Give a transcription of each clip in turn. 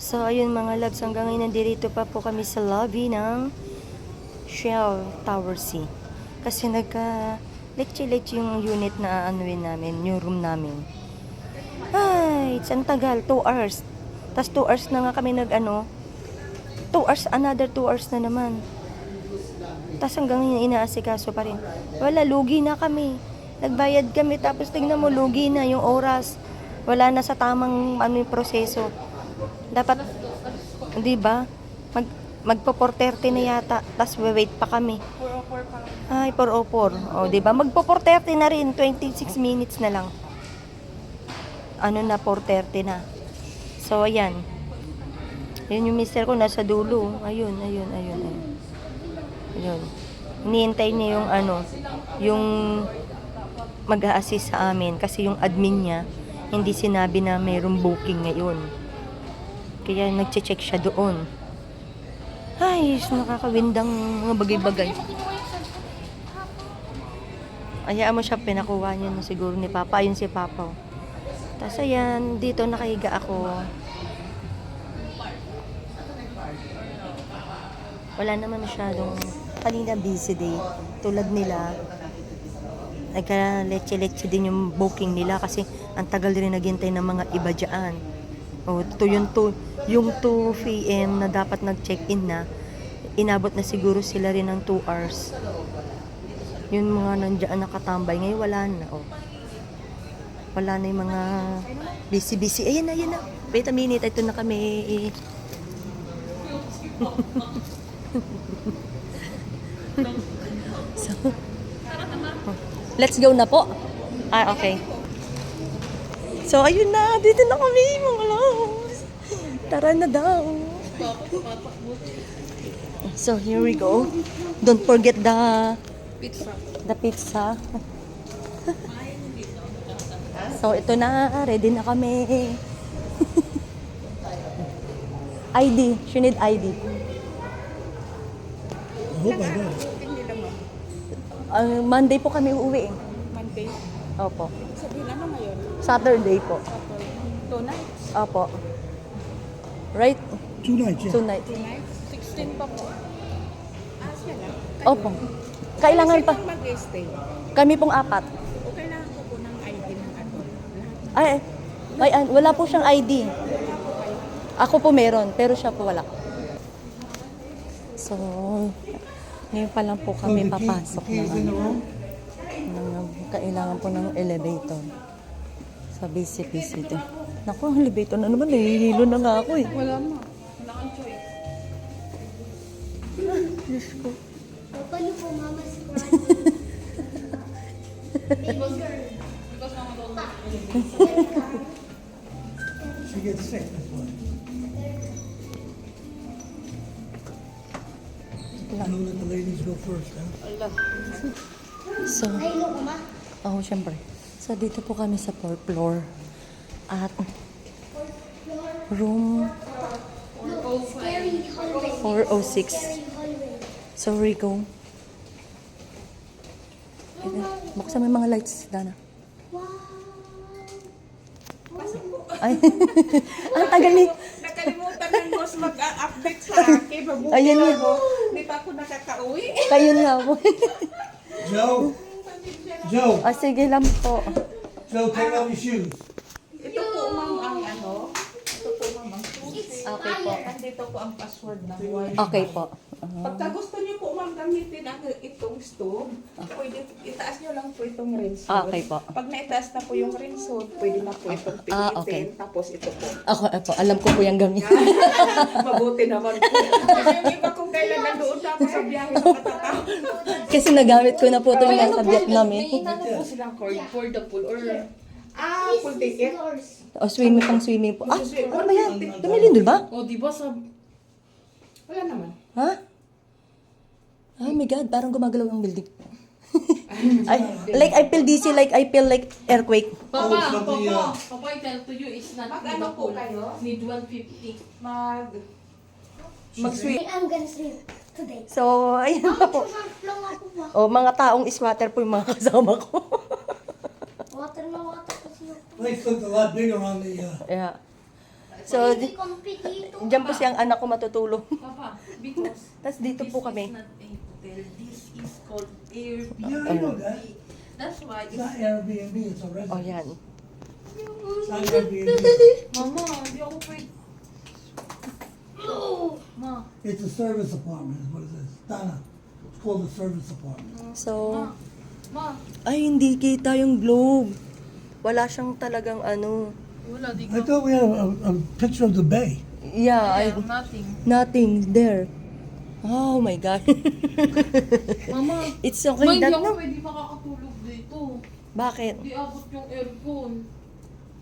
So, ayun mga loves, hanggang ngayon nandito pa po kami sa lobby ng Shell Tower C. Kasi nagka-leche-leche yung unit na anuin namin, yung room namin. Ay, ang tagal, 2 hours. Tapos 2 hours na nga kami 2 hours, another 2 hours na naman. Tapos hanggang ngayon inaasikaso pa rin. Wala, lugi na kami. Nagbayad kami, tapos tingnan mo, lugi na yung oras. Wala na sa tamang yung proseso. Dapat, di ba? Magpo 4:30 na yata, tapos wait pa kami. 4:04 pa lang. Ay, 4:04. O, di ba? Magpo 4:30 na rin, 26 minutes na lang. Ano na, 4:30 na. So, ayan. Yun yung mister ko, nasa dulo. Ayun. Ayun. Hinihintay niya yung yung mag-a-assist sa amin. Kasi yung admin niya, hindi sinabi na mayroong booking ngayon. Kaya nagche-check siya doon. Ay, nakakawindang mga bagay-bagay. Ayaan mo siya, pinakuha niya na siguro ni Papa. Ayun si Papa. Tapos ayan, dito nakahiga ako. Wala naman masyadong, kanina busy day. Tulad nila, nagka-leche-leche din yung booking nila kasi ang tagal rin naghintay ng mga iba dyan. O, yung 2 p.m. na dapat nag-check-in na, inabot na siguro sila rin ng 2 hours. Yung mga nandiyan nakatambay, ngayon wala na. O. Wala na yung mga busy-busy. Ayan na. Wait a minute, ito na kami. So, let's go na po. Okay. So, ayun na. Dito na kami, mga loves. Tara na daw. So, here we go. Don't forget the pizza. So, ito na. Ready na kami. ID. She need ID. Monday po kami uuwi. Monday. Opo. Sabihin naman ngayon. Saturday po. Tonight. Opo. Right? 2 nights, yeah. Tonight. Tonight. 16 pa po. Siya lang. Opo. Kailangan pa. Sino mag-stay? Kami pong 4. O kailangan ko po ng ID ng lahat. Ay, wala po siyang ID. Ako po meron, pero siya po wala. So, ngayon pa lang po kami papasok ng kailangan po ng elevator sa BCPC ito. Naku, ang elevator na naman, nahihilo na nga ako eh. Wala mo. Wala kang choice. Diyos ko. Paano po mama si She gets sick, that's why. I'll let the ladies go first, huh? So, Ay, hello, ma. oh, syempre. So, dito po kami sa 4th floor. At room Look, scary hallway. 406. Scary hallway. So, Rico. Buksan mo yung mga lights, Dana. Wow. Ay, ang tagal ni... Nakalimutan ng boss mag-update sa akin. Mabuti Ayan na yun. ako. Hindi pa ako nakaka-uwi. Kayo nga po. Joe? Joe? Sige lang po. Joe, take off your shoes. Ito po ma'am ang Ito po ma'am ang Okay po. Andito po ang password ng wifi. Okay po. Pagka gusto niyo po ma'am gamitin itong stove, pwede itaas niyo lang po itong rinse hood. Okay po. Pag naitaas na po yung rinse hood, pwede na po itong pinitin. Okay. Tapos ito po. Ako, alam ko po yung gamit. Mabuti naman po. Kasi yung iba kung kailan nandoon na ako sa biyahe ng katatao. Kasi nagamit ko na po ito nasa Vietnam eh. Ano po silang cord for the pool or full ticket? O, swimming po. Ano ba yan? Tumilindol ba? O, di ba sa... Wala naman. Ha? Oh my God, parang gumagalaw ang building. I feel dizzy, I feel like earthquake. Papa, something, Papa, I tell to you, it's not Mag-ano po kayo? Need 150. Mag-swim. I'm gonna swim today. So, ayun na po. Lang ako ba? O, mga taong swatter po yung mga kasama ko. Water na water kasi yung... Place looked a lot bigger on the, Yeah. So, Hindi compete dito. diyan po siyang anak ko matutulog. Papa, because Tapos dito po this kami. is not a hotel. This is called Airbnb. Yeah, I know that. That's why It's it's... not Airbnb, it's a residence. Oh, yan. It's not Airbnb. Mama, hindi ako pwede. Ma, It's a service apartment, is what it is. Donna, it's called a service apartment. So, ma. ay, hindi kita yung globe. Wala siyang talagang ano. Wala, di I thought we had a picture of the bay. Yeah, nothing. nothing there. Oh my God. Mama, It's ma, okay hindi that ako no? pwede makakatulog dito. Bakit? Di abot yung aircon.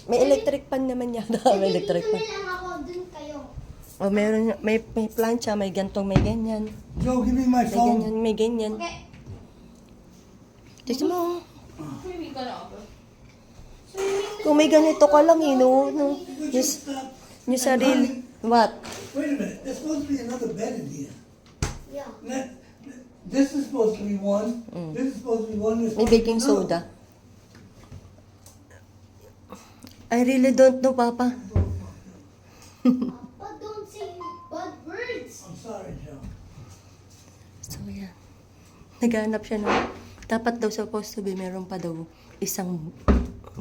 May electric pan naman yata. May electric Dito pan. na lang ako, dun kayo. Oh, meron, may plancha, may gantong, may ganyan. Joe, give me my May phone. ganyan, may ganyan. Okay. Tignan mo. Swimming ka na ako. Kung may ganito ka lang, no? Would you Yes, stop? yung sarili. What? Wait a minute, there's supposed to be another bed in here. Yeah. That- This is supposed to be one, this is supposed to be one, this May supposed to be baking another. soda. I really don't know, Papa. Papa, don't say bad words. I'm sorry, Joe. So, yan. Naghanap siya ng... Dapat daw supposed to be, meron pa daw isang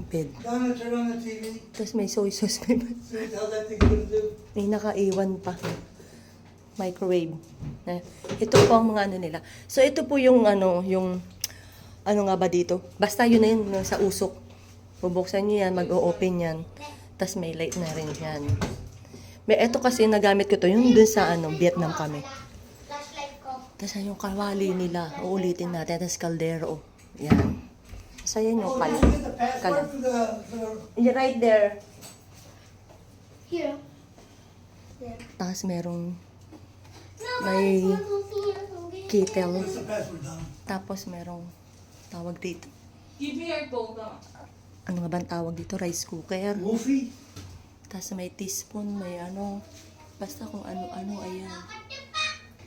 bed. Donna, turn on the TV. Tapos may soy sauce, may, See how that thing's gonna do. may nakaiwan pa. Microwave. Ito po ang mga ano nila. So, ito po yung ano nga ba dito? Basta yun na yun, sa usok. Bubuksan nyo yan, mag-o-open yan. Tapos may light na rin yan. May ito kasi nagamit ko to, yung dun sa Vietnam kami. Flashlight ko. Tapos yung kawali nila, uulitin natin. Tapos kaldero. Yan. So, yan yung Oh, kal. did you get the password for the, You're right there. Here. There. Tapos merong No, May but it's not here. Okay. kettle. what's the password, Donna? Tapos merong tawag dito. Give me your phone na. Ano nga ba ang tawag dito? Rice cooker. Wolfie? Tapos may teaspoon, may basta kung ano-ano, ayan.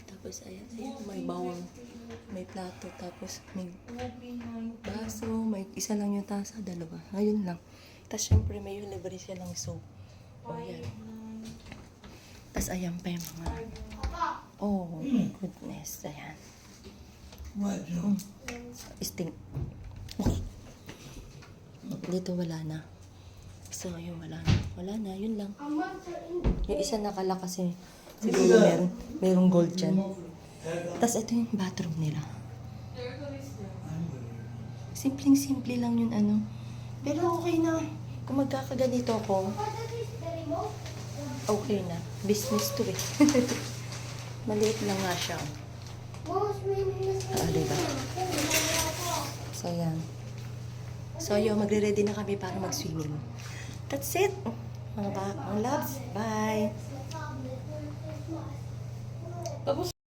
Tapos ayan, may bowl, may plato, tapos may baso, may isa lang yung tasa, dalawa. Ayun lang. Tapos syempre may libre siya ng soap. O ayan. Tapos ayan pa yung mga, oh goodness, ayan. What, Joe? Stink. Dito wala na. So, yun, wala na. Wala na, yun lang. I'm not certain. Yung isa nakala kasi siguro merong gold dyan. Tapos ito yung bathroom nila. Simpleng-simple lang yun Pero okay na. Kung magkakaganito ako, What is the remote? okay na. Business to eh. Maliit lang nga siya. Mom's ring is Diba? So, yan. So, yun, magre-ready na kami para mag-swimming. That's it. Mga loves, bye. Tapos